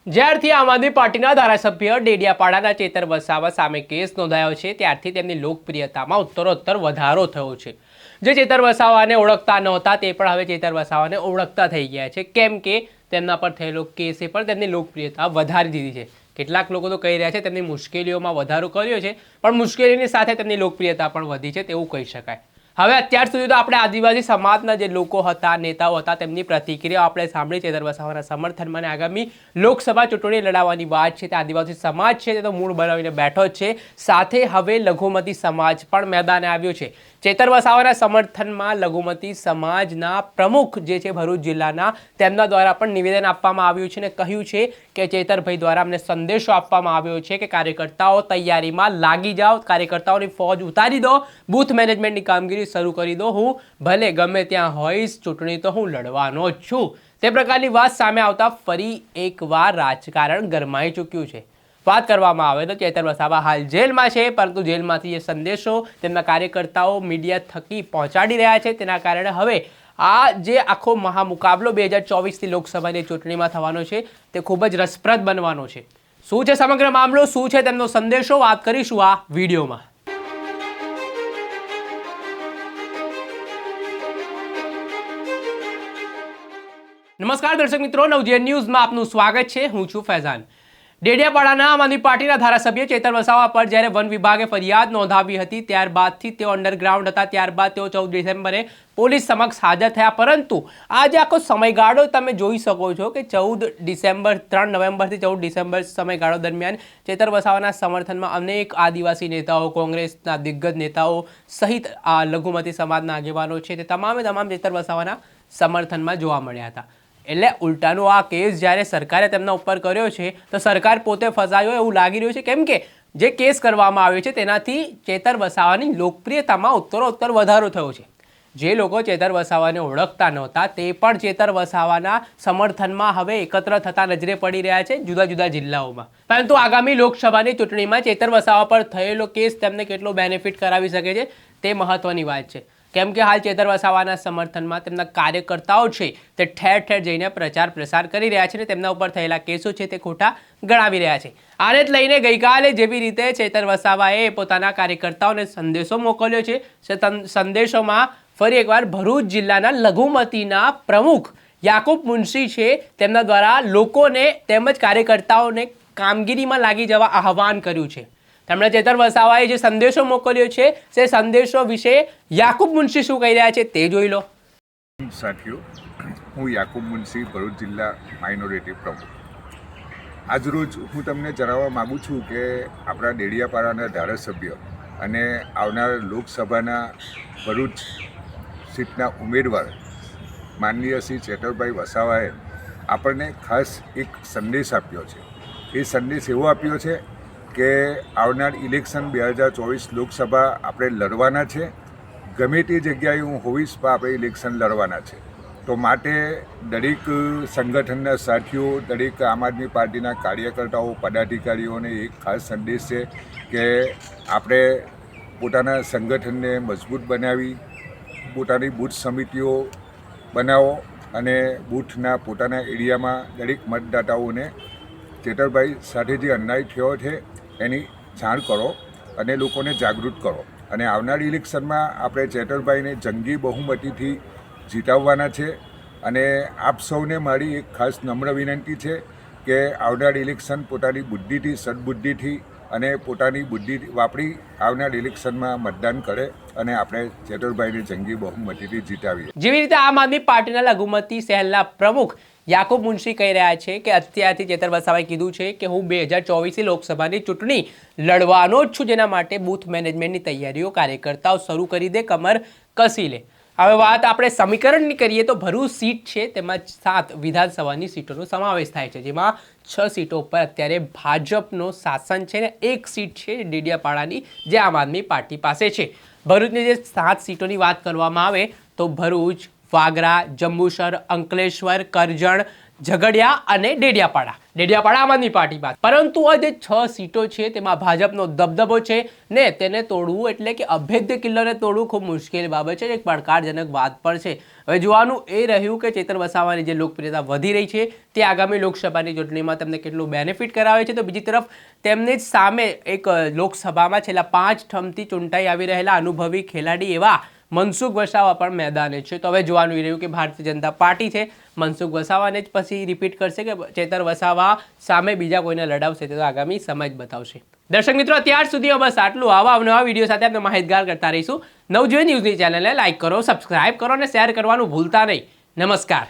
જ્યારથી આમ આદમી પાર્ટીના ધારાસભ્ય ડેડિયાપાડાના ચેતર વસાવા સામે કેસ નોંધાયો છે ત્યારથી તેમની લોકપ્રિયતામાં ઉત્તરોત્તર વધારો થયો છે। જે ચેતર વસાવાને ઓળખતા નહોતા તે પણ હવે ચેતર વસાવાને ઓળખતા થઈ ગયા છે, કેમ કે તેમના પર થયેલો કેસે પણ તેમની લોકપ્રિયતા વધારી દીધી છે। કેટલાક લોકો તો કહી રહ્યા છે તેમની મુશ્કેલીઓમાં વધારો કર્યો છે, પણ મુશ્કેલીની સાથે તેમની લોકપ્રિયતા પણ વધી છે તેવું કહી શકાય। હવે અત્યાર સુધી તો આપણે આદિવાસી સમાજના જે લોકો હતા, નેતાઓ હતા, તેમની પ્રતિક્રિયા આપણે સાંભળી ચેતર વસાવાના સમર્થનમાં આગામી લોકસભા ચૂંટણી લડાવવાની વાત છે તે આદિવાસી સમાજ છે તે તો મૂળ બનાવીને બેઠો જ છે, સાથે હવે લઘુમતી સમાજ પણ મેદાને આવ્યો છે। ચેતર વસાવાના સમર્થનમાં લઘુમતી સમાજના પ્રમુખ જે છે ભરૂચ જિલ્લાના, તેમના દ્વારા પણ નિવેદન આપવામાં આવ્યું છે અને કહ્યું છે કે ચેતરભાઈ દ્વારા અમને સંદેશો આપવામાં આવ્યો છે કે કાર્યકર્તાઓ તૈયારીમાં લાગી જાઓ, કાર્યકર્તાઓની ફોજ ઉતારી દો, બૂથ મેનેજમેન્ટની કામગીરી શરૂ કરી દો, હું ભલે ગમે ત્યાં હોઈશ, ચૂંટણી તો હું લડવાનો જ છું। તે પ્રકારની વાત સામે આવતા ફરી એકવાર રાજકારણ ગરમાઈ ચૂક્યું છે। વાત કરવામાં આવે તો ચેતર વસાવા હાલ જેલમાં છે, પરંતુ જેલમાંથી જે સંદેશો તેમના કાર્યકર્તાઓ મીડિયા થકી પહોંચાડી રહ્યા છે તેના કારણે હવે આ જે આખો મહામુકાબલો 2024ની લોકસભાની ચૂંટણીમાં થવાનો છે તે ખૂબ જ રસપ્રદ બનવાનો છે। શું છે સમગ્ર મામલો, શું છે તેમનો સંદેશો, વાત કરીશું આ વિડીયોમાં। નમસ્કાર દર્શક મિત્રો, નવજીવન ન્યૂઝમાં આપનું સ્વાગત છે। હું છું ફૈઝાન। ડેડિયાપાડાના આમ આદમી પાર્ટીના ધારાસભ્ય ચેતર વસાવા પર જ્યારે વન વિભાગે ફરિયાદ નોંધાવી હતી ત્યારબાદથી તેઓ અંડરગ્રાઉન્ડ હતા, ત્યારબાદ તેઓ 14 ડિસેમ્બરે પોલીસ સમક્ષ હાજર થયા, પરંતુ આજે આખો સમયગાળો તમે જોઈ શકો છો કે 14 ડિસેમ્બર 3 નવેમ્બરથી 14 ડિસેમ્બર સમયગાળો દરમિયાન ચેતર વસાવાના સમર્થનમાં અનેક આદિવાસી નેતાઓ, કોંગ્રેસના દિગ્ગજ નેતાઓ સહિત આ લઘુમતી સમાજના આગેવાનો છે તે તમામે તમામ ચેતર વસાવાના સમર્થનમાં જોવા મળ્યા હતા। એટલે ઉલટાનો આ કેસ જ્યારે સરકારે તેમના ઉપર કર્યો છે તો સરકાર પોતે ફસાયો એવું લાગી રહ્યું છે, કેમ કે જે કેસ કરવામાં આવ્યો છે તેનાથી ચેતર વસાવાની લોકપ્રિયતામાં ઉત્તરોત્તર વધારો થયો છે। જે લોકો ચેતર વસાવાને ઓળખતા નહોતા તે પણ ચેતર વસાવાના સમર્થનમાં હવે એકત્ર થતા નજરે પડી રહ્યા છે જુદા જુદા જિલ્લાઓમાં। પરંતુ આગામી લોકસભાની ચૂંટણીમાં ચેતર વસાવા પર થયેલો કેસ તેમને કેટલો બેનિફિટ કરાવી શકે છે તે મહત્વની વાત છે, કેમ કે હાલ ચેતર વસાવાના સમર્થનમાં તેમના કાર્યકર્તાઓ છે તે ઠેર ઠેર જઈને પ્રચાર પ્રસાર કરી રહ્યા છે અને તેમના ઉપર થયેલા કેસો છે તે ખોટા ગણાવી રહ્યા છે। આને જ લઈને ગઈકાલે જેવી રીતે ચેતર વસાવાએ પોતાના કાર્યકર્તાઓને સંદેશો મોકલ્યો છે, સંદેશોમાં ફરી એકવાર ભરૂચ જિલ્લાના લઘુમતીના પ્રમુખ યાકુબ મુનશી છે તેમના દ્વારા લોકોને તેમજ કાર્યકર્તાઓને કામગીરીમાં લાગી જવા આહવાન કર્યું છે। તેમણે ચેતર વસાવાએ જે સંદેશો મોકલ્યો છે તે સંદેશો વિશે યાકુબ મુનશી શું કહી રહ્યા છે તે જોઈ લો। સાથીઓ, હું યાકુબ મુનશી, ભરૂચ જિલ્લા માઇનોરિટી પ્રમુખ। આજરોજ હું તમને જણાવવા માગું છું કે આપણા ડેડિયાપાડાના ધારાસભ્ય અને આવનાર લોકસભાના ભરૂચ સીટના ઉમેદવાર માનનીય શ્રી ચેતરભાઈ વસાવાએ આપણને ખાસ એક સંદેશ આપ્યો છે। એ સંદેશ એવો આપ્યો છે કે આવનાર ઇલેક્શન 2024 લોકસભા આપણે લડવાના છે, ગમે તે જગ્યાએ હું હોઈશ પણ આપણે ઇલેક્શન લડવાના છે। તો માટે દરેક સંગઠનના સાથીઓ, દરેક આમ આદમી પાર્ટીના કાર્યકર્તાઓ, પદાધિકારીઓને એક ખાસ સંદેશ છે કે આપણે પોતાના સંગઠનને મજબૂત બનાવી પોતાની બૂથ સમિતિઓ બનાવો અને બૂથના પોતાના એરિયામાં દરેક મતદાતાઓને ચેતરભાઈ સાથે જે અન્યાય થયો છે એની જાણ કરો અને લોકોને જાગૃત કરો અને આવનાર ઇલેક્શનમાં આપણે ચેતરભાઈને જંગી બહુમતીથી જીતાવવાના છે। અને આપ સૌને મારી એક ખાસ નમ્ર વિનંતી છે કે આવનાર ઇલેક્શન પોતાની બુદ્ધિથી, સદબુદ્ધિથી અને પોતાની બુદ્ધિ વાપરી આવનાર ઇલેક્શનમાં મતદાન કરે અને આપણે ચેતરભાઈને જંગી બહુમતીથી જીતાવીએ। જેવી રીતે આમ આદમી પાર્ટીના લઘુમતી સેલના પ્રમુખ યાકુબ મુનશી કહી રહ્યા છે કે અત્યારથી ચેતર વસાવાએ કીધું છે કે હું 2024ની લોકસભાની ચૂંટણી લડવાનો જ છું, જેના માટે બૂથ મેનેજમેન્ટની તૈયારીઓ કાર્યકર્તાઓ શરૂ કરી દે, કમર કસી લે। હવે વાત આપણે સમીકરણની કરીએ તો ભરૂચ સીટ છે તેમાં 7 વિધાનસભાની સીટોનો સમાવેશ થાય છે, જેમાં 6 સીટો પર અત્યારે ભાજપનો શાસન છે ને 1 સીટ છે ડેડિયાપાડાની જે આમ આદમી પાર્ટી પાસે છે। ભરૂચની જે 7 સીટોની વાત કરવામાં આવે તો ભરૂચ, વાગરા, જંબુસર, અંકલેશ્વર, કરજણ, ઝઘડિયા અને ડેડિયાપાડા આમ આદમી પાર્ટી બાદ, પરંતુ આ જે 6 સીટો છે તેમાં ભાજપનો દબદબો છે ને તેને તોડવું એટલે કે અભેદ્ય કિલ્લોને તોડવું ખૂબ મુશ્કેલ બાબત છે, એક પડકારજનક વાત પણ છે. હવે જોવાનું એ રહ્યું કે ચેતર વસાવાની જે લોકપ્રિયતા વધી રહી છે તે આગામી લોકસભાની ચૂંટણીમાં તેમને કેટલું બેનિફિટ કરાવે છે. તો બીજી તરફ તેમની જ સામે એક લોકસભામાં છેલ્લા 5 ટર્મથી ચૂંટાઈ આવી રહેલા અનુભવી ખેલાડી એવા મનસુખ વસાવા પણ મેદાને છે. તો હવે જોવાનું એ રહ્યું કે ભારતીય જનતા પાર્ટી છે મનસુખ વસાવાને જ પછી રિપીટ કરશે કે ચેતર વસાવા સામે બીજા કોઈને લડાવશે, તે તો આગામી સમય જ બતાવશે. દર્શક મિત્રો, અત્યાર સુધી બસ આટલું. આવા અવનવા વિડીયો સાથે આપણે માહિતગાર કરતા રહીશું. નવજીવન ન્યૂઝની ચેનલને લાઇક કરો, સબસ્ક્રાઇબ કરો અને શેર કરવાનું ભૂલતા નહીં. નમસ્કાર.